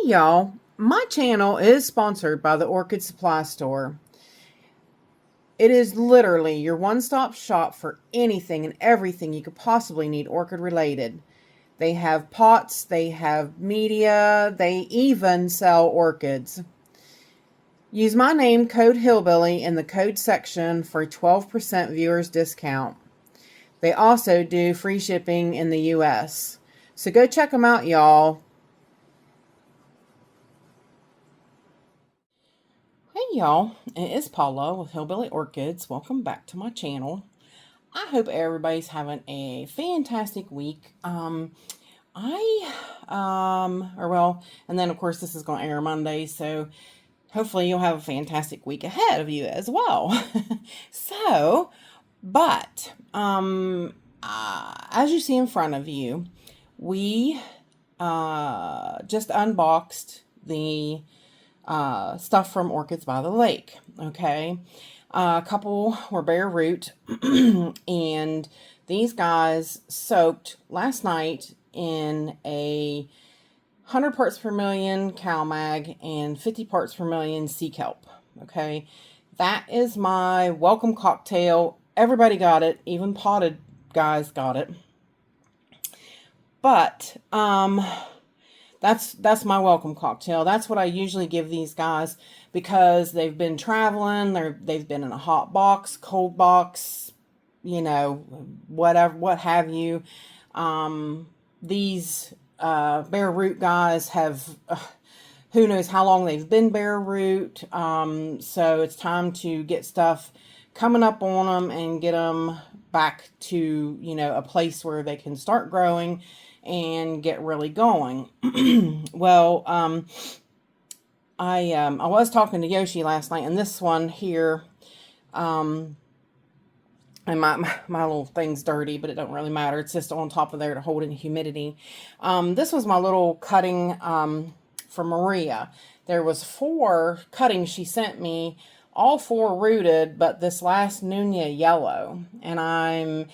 Y'all, my channel is sponsored by the Orchid Supply Store. It is literally your one-stop shop for anything and everything you could possibly need orchid related. They have pots, they have media, they even sell orchids. Use my name, code Hillbilly, in the code section for a 12% viewers discount. They also do free shipping in the US. So go check them out, y'all. Hey y'all, it is Paula with Hillbilly Orchids. Welcome back to my channel. I hope everybody's having a fantastic week. And then of course this is going to air Monday, so hopefully you'll have a fantastic week ahead of you as well. As you see in front of you, we just unboxed the stuff from Orchids by the Lake. Okay, a couple were bare root, and these guys soaked last night in a 100 parts per million CalMag and 50 parts per million sea kelp. Okay, that is my welcome cocktail. Everybody got it, even potted guys got it. But that's my welcome cocktail. That's what I usually give these guys because they've been traveling, they've been in a hot box, cold box, you know, whatever, what have you. These bare root guys have who knows how long they've been bare root. So it's time to get stuff coming up on them and get them back to, you know, a place where they can start growing and get really going. Well, I was talking to Yoshi last night, and this one here, and my little thing's dirty, but it don't really matter. It's just on top of there to hold in humidity. This was my little cutting for Maria. There was 4 cuttings she sent me, all 4 rooted, but this last Nunya yellow, and I'm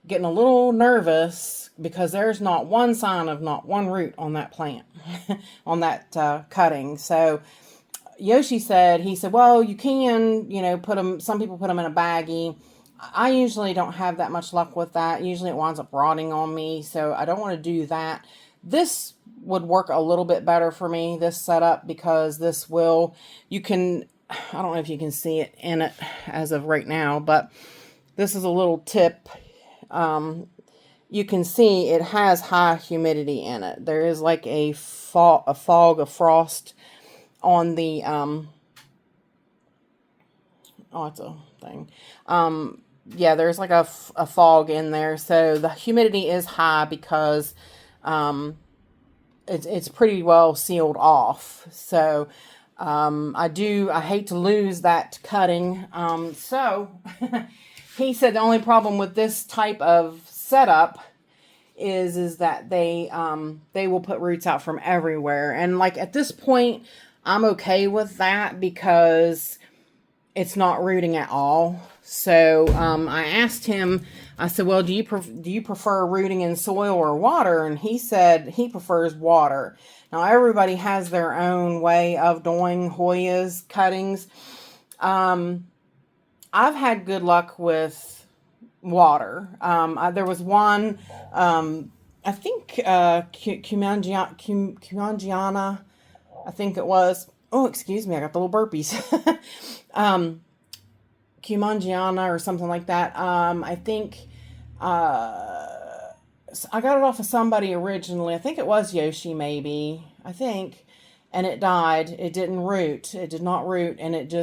getting a little nervous because there's not one sign of not one root on that plant, on that cutting. So Yoshi said, well, you can, you know, put them, some people put them in a baggie. I usually don't have that much luck with that. Usually it winds up rotting on me, so I don't want to do that. This would work a little bit better for me, this setup, because this will, you can, I don't know if you can see it in it as of right now, but this is a little tip. You can see it has high humidity in it. There is like a fog of frost on the, oh, it's a thing. Yeah, there's like a fog in there. So the humidity is high because, it's pretty well sealed off. So, I hate to lose that cutting. So he said the only problem with this type of setup is that they will put roots out from everywhere. And like at this point, I'm okay with that because it's not rooting at all. So I asked him, I said, well, do you prefer rooting in soil or water? And he said he prefers water. Now everybody has their own way of doing Hoya's cuttings. I've had good luck with water. There was one, I think Cumangiana, I think it was. Oh, excuse me, I got the little burpees. Cumangiana or something like that. I think I got it off of somebody originally. I think it was Yoshi, maybe. I think. And it died. It didn't root. It did not root, and it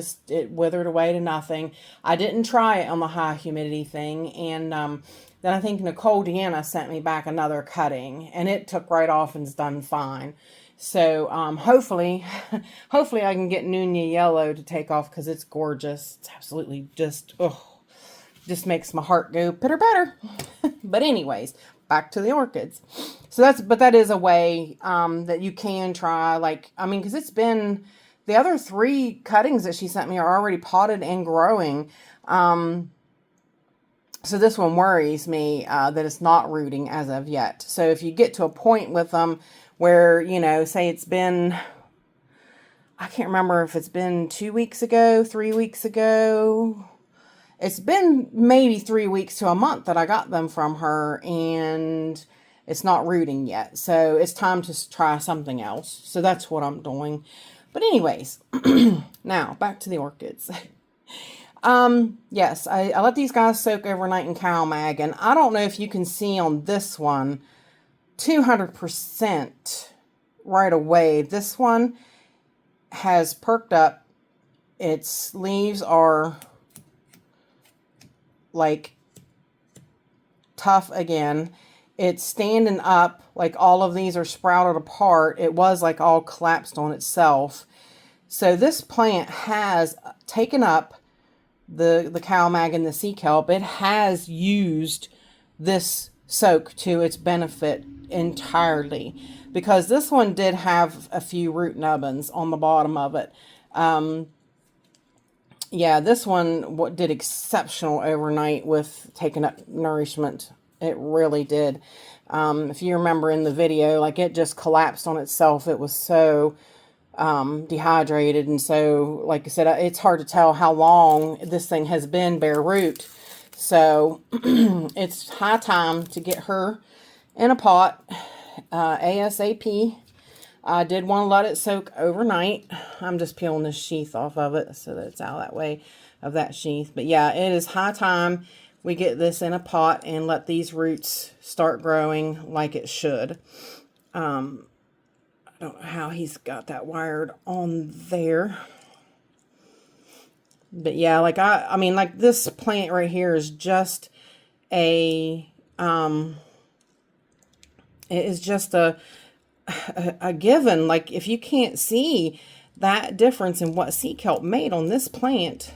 withered away to nothing. I didn't try it on the high humidity thing, and then I think Nicole Deanna sent me back another cutting, and it took right off and is done fine. So hopefully I can get Nunya Yellow to take off because it's gorgeous. It's absolutely just makes my heart go pitter-patter. But anyways, back to the orchids. So that is a way that you can try, like, I mean, because it's been, the other 3 cuttings that she sent me are already potted and growing. So this one worries me that it's not rooting as of yet. So if you get to a point with them where, you know, say it's been I can't remember if it's been 2 weeks ago, 3 weeks ago. It's been maybe 3 weeks to a month that I got them from her, and it's not rooting yet. So it's time to try something else. So that's what I'm doing. But anyways, now back to the orchids. Yes, I let these guys soak overnight in CalMag, and I don't know if you can see on this one 200% right away. This one has perked up. Its leaves are like tough again. It's standing up, like all of these are sprouted apart. It was like all collapsed on itself. So this plant has taken up the CalMag and the sea kelp. It has used this soak to its benefit entirely, because this one did have a few root nubbins on the bottom of it. Yeah, this one did exceptional overnight with taking up nourishment. It really did. If you remember in the video, like it just collapsed on itself. It was so dehydrated, and so, like I said, it's hard to tell how long this thing has been bare root. So it's high time to get her in a pot ASAP. I did want to let it soak overnight. I'm just peeling this sheath off of it so that it's out that way of that sheath. But yeah, it is high time we get this in a pot and let these roots start growing like it should. I don't know how he's got that wired on there. But yeah, like I mean, like this plant right here is just a, it is just a given. Like if you can't see that difference in what sea kelp made on this plant,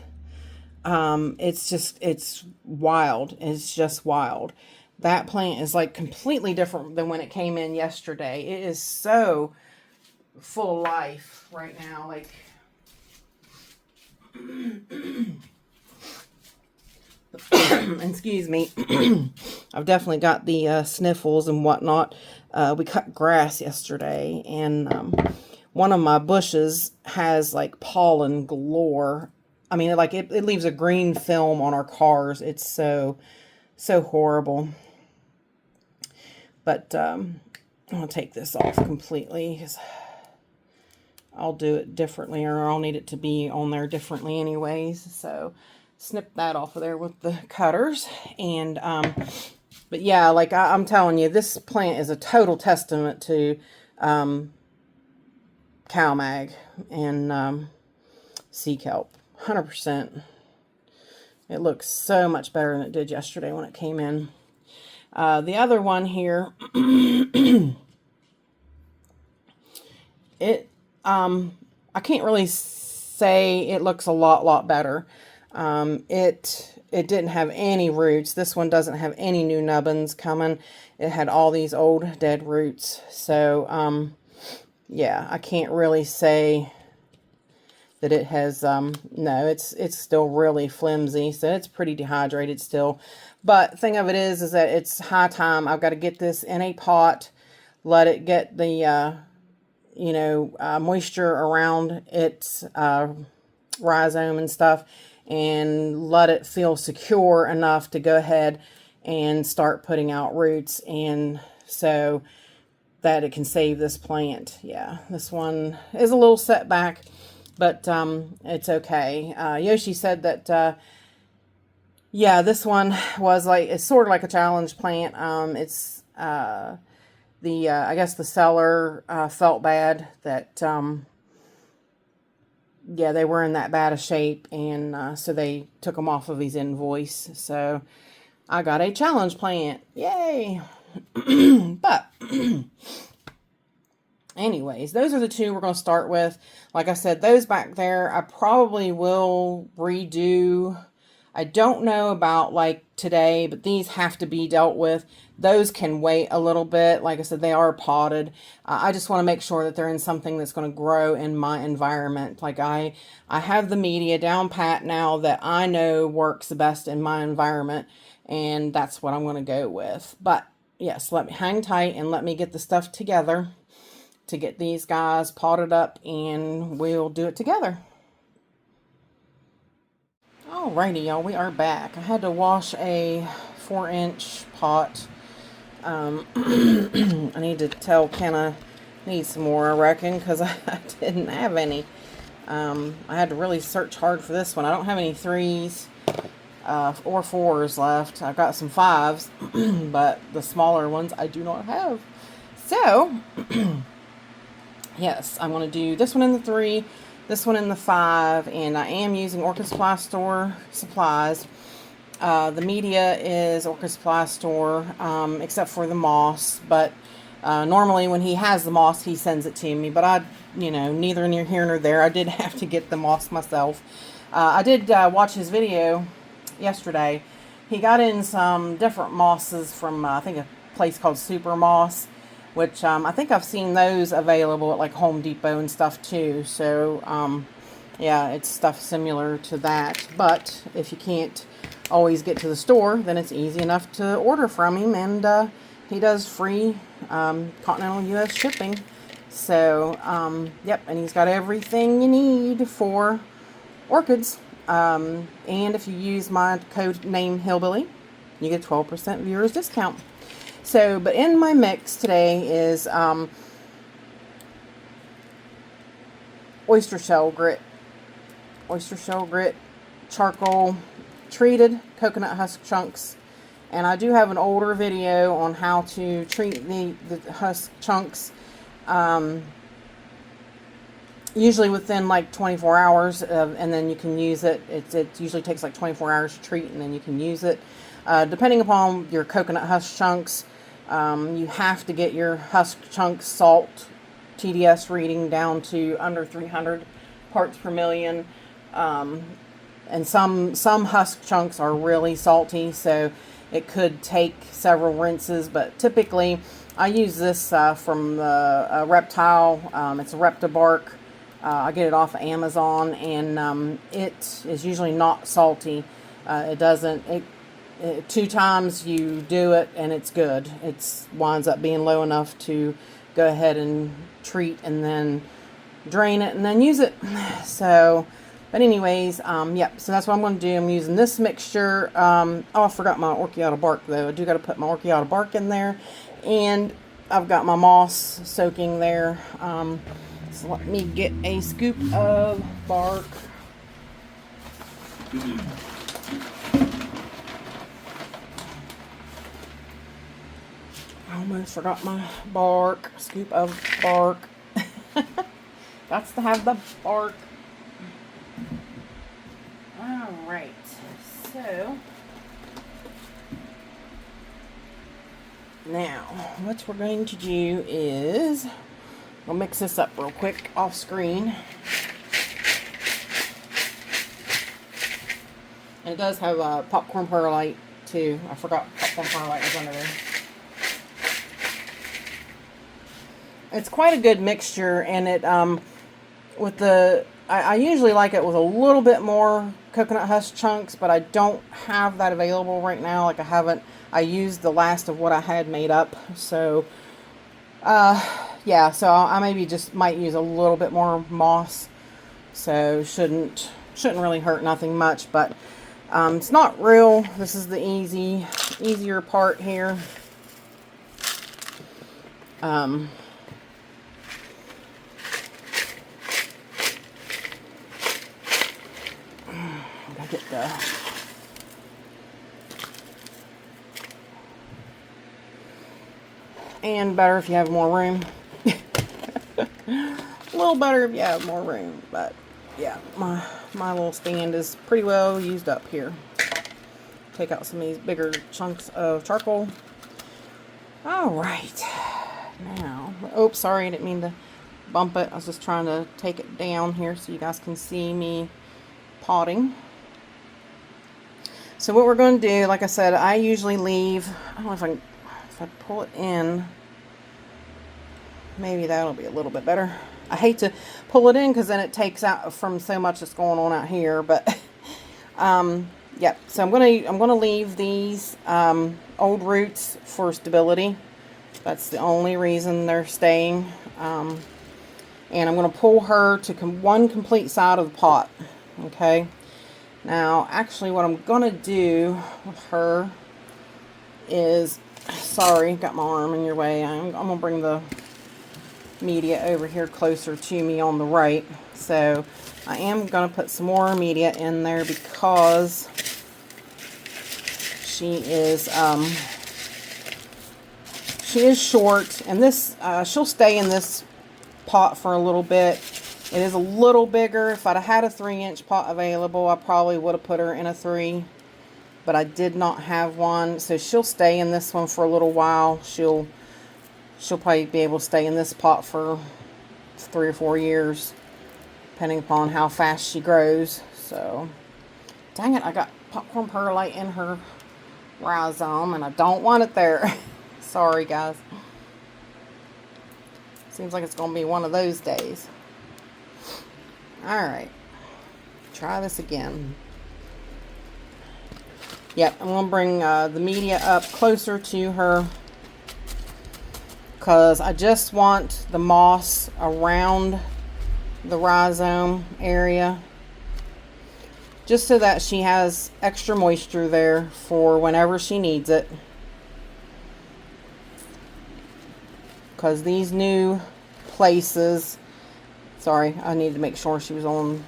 it's wild. It's just wild. That plant is like completely different than when it came in yesterday. It is so full of life right now. Like excuse me. I've definitely got the sniffles and whatnot. We cut grass yesterday, and one of my bushes has like pollen galore. I mean, like it leaves a green film on our cars. It's so horrible. But I'm going to take this off completely, because I'll do it differently, or I'll need it to be on there differently anyways. So snip that off of there with the cutters. And but yeah, like I'm telling you, this plant is a total testament to CalMag and sea kelp. 100%. It looks so much better than it did yesterday when it came in. The other one here, it I can't really say it looks a lot better. It didn't have any roots. This one doesn't have any new nubbins coming. It had all these old dead roots. So yeah, I can't really say that it has no, it's still really flimsy, so it's pretty dehydrated still. But thing of it is that it's high time. I've got to get this in a pot, let it get the moisture around its rhizome and stuff, and let it feel secure enough to go ahead and start putting out roots, and so that it can save this plant. Yeah, this one is a little setback, but it's okay. Yoshi said that yeah, this one was like, it's sort of like a challenge plant. It's I guess the seller felt bad that yeah, they were in that bad a shape, and so they took them off of his invoice. So I got a challenge plant. Yay! But anyways, those are the two we're going to start with. Like I said, those back there, I probably will redo. I don't know about like today, but these have to be dealt with. Those can wait a little bit. Like I said, they are potted. I just want to make sure that they're in something that's going to grow in my environment. Like I have the media down pat now that I know works the best in my environment, and that's what I'm going to go with. But yes, let me hang tight and let me get the stuff together to get these guys potted up, and we'll do it together. Alrighty, y'all, we are back. I had to wash a 4-inch pot. I need to tell Kenna need some more, I reckon, because I didn't have any. I had to really search hard for this one. I don't have any 3s or 4s left. I've got some 5s, but the smaller ones I do not have. So, yes, I'm going to do this one in the 3, this one in the 5, and I am using Orchid Supply Store supplies. The media is Orchid Supply Store, except for the moss, but normally when he has the moss, he sends it to me, but I, neither near here nor there. I did have to get the moss myself. I did watch his video yesterday. He got in some different mosses from, I think, a place called Super Moss, which I think I've seen those available at like Home Depot and stuff too. So, yeah, it's stuff similar to that. But if you can't always get to the store, then it's easy enough to order from him, and he does free continental U.S. shipping. So, yep, and he's got everything you need for orchids. And if you use my code name Hillbilly, you get 12% viewers discount. So, but in my mix today is oyster shell grit, charcoal, treated coconut husk chunks. And I do have an older video on how to treat the husk chunks, usually within like 24 hours, and then you can use it. It usually takes like 24 hours to treat, and then you can use it. Depending upon your coconut husk chunks, you have to get your husk chunks salt TDS reading down to under 300 parts per million. And some husk chunks are really salty, so it could take several rinses, but typically I use this from the Reptile. It's a Reptobark. I get it off of Amazon, and it is usually not salty. It doesn't, 2 times you do it and it's good. It winds up being low enough to go ahead and treat and then drain it and then use it. So, but anyways, yep, so that's what I'm going to do. I'm using this mixture. Oh, I forgot my Orchiata bark, though. I do got to put my Orchiata bark in there. And I've got my moss soaking there. So let me get a scoop of bark. I almost forgot my bark. Scoop of bark. Got to have the bark. Alright, so now what we're going to do is we'll mix this up real quick off screen. And it does have a popcorn perlite too. I forgot popcorn perlite was under there. It's quite a good mixture, and it with the I usually like it with a little bit more coconut husk chunks, but I don't have that available right now. Like I used the last of what I had made up. So, yeah, so I maybe just might use a little bit more moss. So shouldn't really hurt nothing much, but it's not real. This is the easier part here. Get the and better if you have more room. A little better if you have more room, but yeah, my little stand is pretty well used up here. Take out some of these bigger chunks of charcoal. All right, now, oops, sorry, I didn't mean to bump it. I was just trying to take it down here so you guys can see me potting. So what we're going to do, like I said, I usually leave, I don't know if I pull it in, maybe that'll be a little bit better. I hate to pull it in because then it takes out from so much that's going on out here, but yeah, so I'm gonna leave these old roots for stability. That's the only reason they're staying. And I'm going to pull her to one complete side of the pot. Okay. Now, actually, what I'm going to do with her is, sorry, got my arm in your way. I'm going to bring the media over here closer to me on the right. So I am going to put some more media in there because she is short, and this she'll stay in this pot for a little bit. It is a little bigger. If I'd have had a 3-inch pot available, I probably would have put her in a 3, but I did not have one, so she'll stay in this one for a little while. She'll probably be able to stay in this pot for 3 or 4 years, depending upon how fast she grows. So, dang it, I got popcorn perlite in her rhizome, and I don't want it there. Sorry, guys. Seems like it's going to be one of those days. Alright. Try this again. Yep, I'm going to bring the media up closer to her, because I just want the moss around the rhizome area, just so that she has extra moisture there for whenever she needs it. Because these new places, sorry, I needed to make sure she was on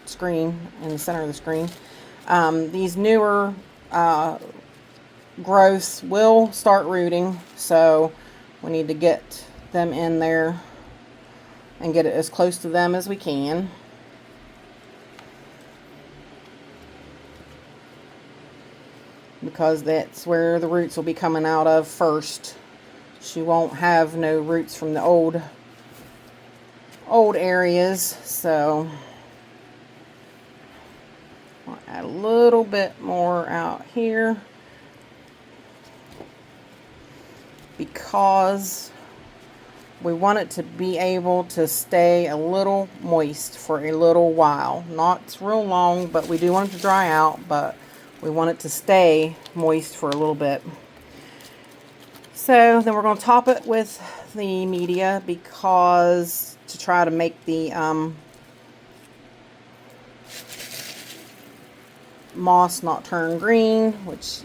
screen, in the center of the screen. These newer growths will start rooting, so we need to get them in there and get it as close to them as we can. Because that's where the roots will be coming out of first. She won't have no roots from the old areas, so I'll add a little bit more out here, because we want it to be able to stay a little moist for a little while. Not real long, but we do want it to dry out, but we want it to stay moist for a little bit. So then we're going to top it with the media, because to try to make the moss not turn green, which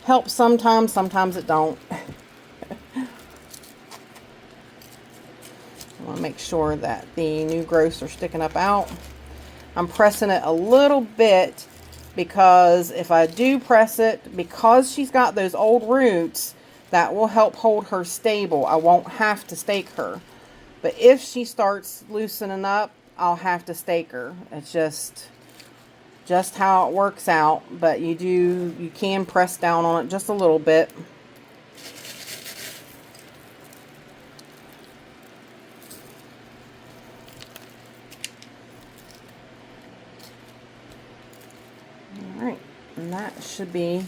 helps sometimes, sometimes it don't. I want to make sure that the new growths are sticking up out. I'm pressing it a little bit, because if I do press it, because she's got those old roots, that will help hold her stable. I won't have to stake her. But if she starts loosening up, I'll have to stake her. It's just how it works out. But you can press down on it just a little bit. Alright, and that should be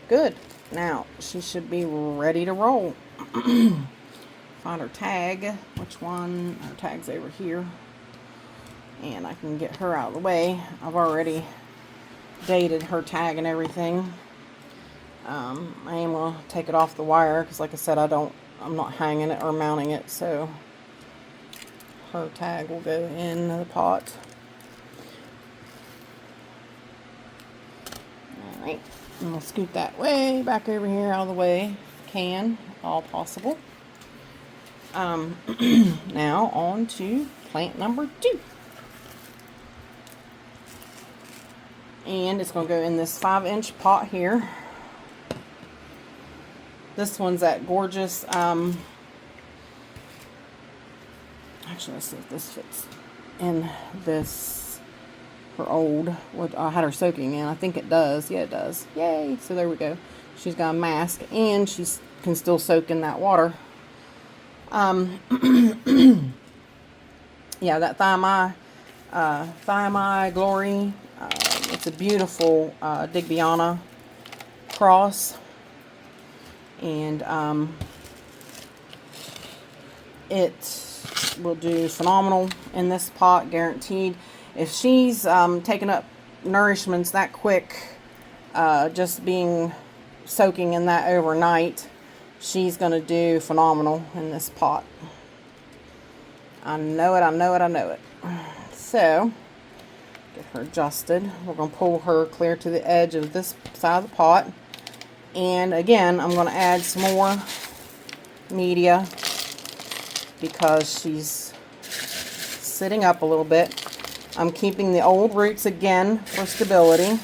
good. Now, she should be ready to roll. Find her tag. Which one? Her tag's over here. And I can get her out of the way. I've already dated her tag and everything. I am going to take it off the wire, because like I said, I'm not hanging it or mounting it, so her tag will go in the pot. Alright, and we'll scoot that way back over here out of the way. All possible. Now on to plant number 2. And it's going to go in this 5-inch pot here. This one's that gorgeous, actually, let's see if this fits in this, her old, what I had her soaking in. I think it does. Yeah, it does. Yay. So there we go. She's got a mask, and she can still soak in that water. Yeah, that Thiamai Glory. It's a beautiful Digbyana cross, and it will do phenomenal in this pot, guaranteed. If she's taking up nourishments that quick, just being soaking in that overnight, she's going to do phenomenal in this pot. I know it, I know it, I know it. So, get her adjusted. We're going to pull her clear to the edge of this side of the pot. And again, I'm going to add some more media because she's sitting up a little bit. I'm keeping the old roots again for stability.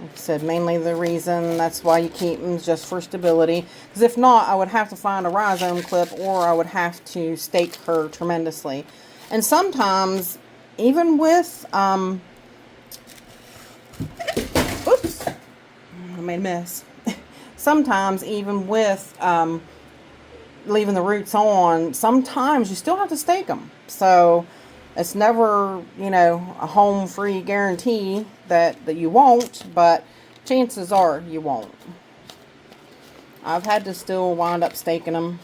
Like I said, mainly the reason that's why you keep them is just for stability. Because if not, I would have to find a rhizome clip, or I would have to stake her tremendously. And sometimes, even with, oops, I made a mess. Sometimes, even with leaving the roots on, sometimes you still have to stake them. So it's never, you know, a home free guarantee that you won't, but chances are you won't. I've had to still wind up staking them.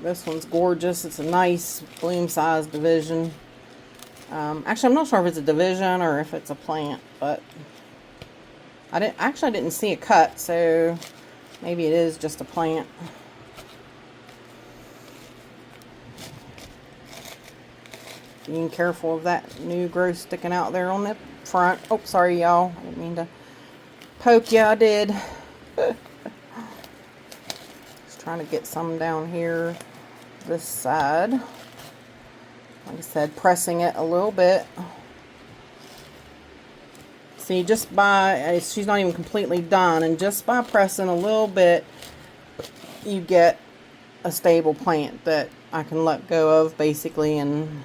This one's gorgeous. It's a nice bloom size division. Actually, I'm not sure if it's a division or if it's a plant, but I didn't see a cut, so maybe it is just a plant. Being careful of that new growth sticking out there on the front. Oh, sorry, y'all. I didn't mean to poke you. I did. Just trying to get some down here, this side. Like I said, pressing it a little bit. See, just by, she's not even completely done, and just by pressing a little bit, you get a stable plant that I can let go of, basically, and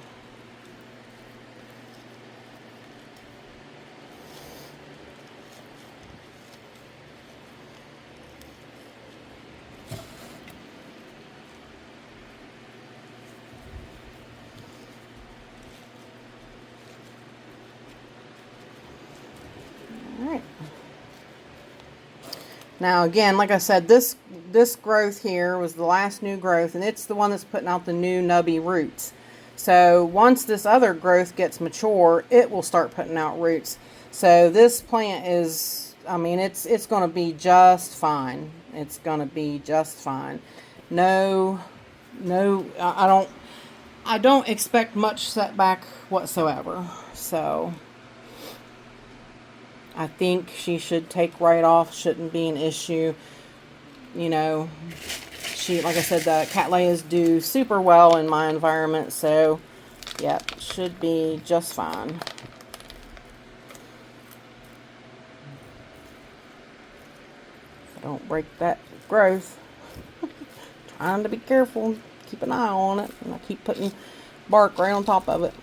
now again, like I said, this growth here was the last new growth, and it's the one that's putting out the new nubby roots. So once this other growth gets mature, it will start putting out roots. So this plant is, I mean, it's going to be just fine. It's going to be just fine. No, I don't expect much setback whatsoever. So I think she should take right off. Shouldn't be an issue. You know, like I said, the Cattleyas do super well in my environment. So, yep, should be just fine. So don't break that growth. Trying to be careful. Keep an eye on it. And I keep putting bark right on top of it.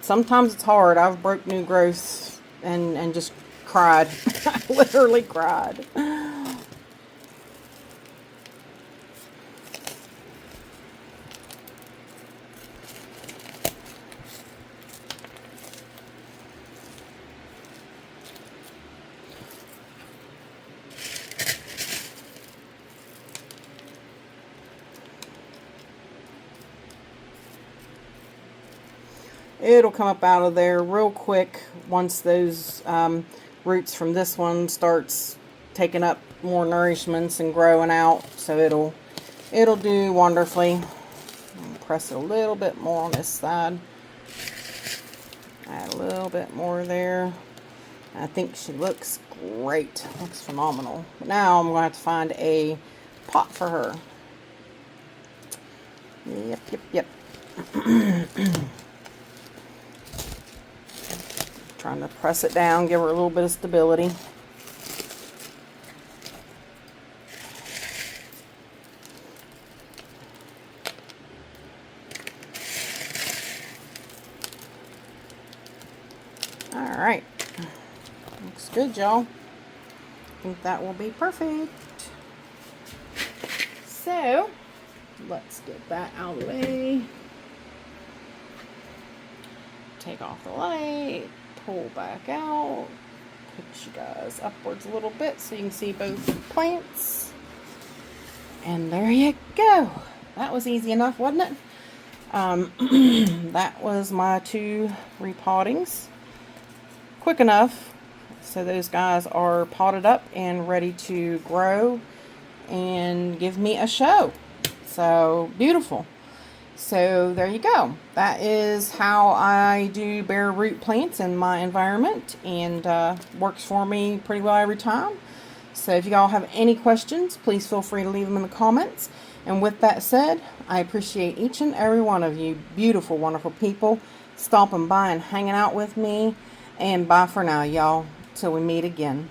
Sometimes it's hard. I've broke new growth and just cried. I literally cried. It'll come up out of there real quick once those roots from this one starts taking up more nourishments and growing out. So it'll do wonderfully. Press it a little bit more on this side. Add a little bit more there. I think she looks great. Looks phenomenal. But now I'm going to have to find a pot for her. Yep. Trying to press it down, give her a little bit of stability. good, y'all. I think that will be perfect. So, let's get that out of the way. Take off the light, pull back out, push you guys upwards a little bit so you can see both plants. And there you go. That was easy enough, wasn't it? That was my 2 repottings. Quick enough. So those guys are potted up and ready to grow and give me a show. So beautiful. So there you go. That is how I do bare root plants in my environment, and works for me pretty well every time. So if you all have any questions, please feel free to leave them in the comments. And with that said, I appreciate each and every one of you beautiful, wonderful people stopping by and hanging out with me. And bye for now, y'all, till we meet again.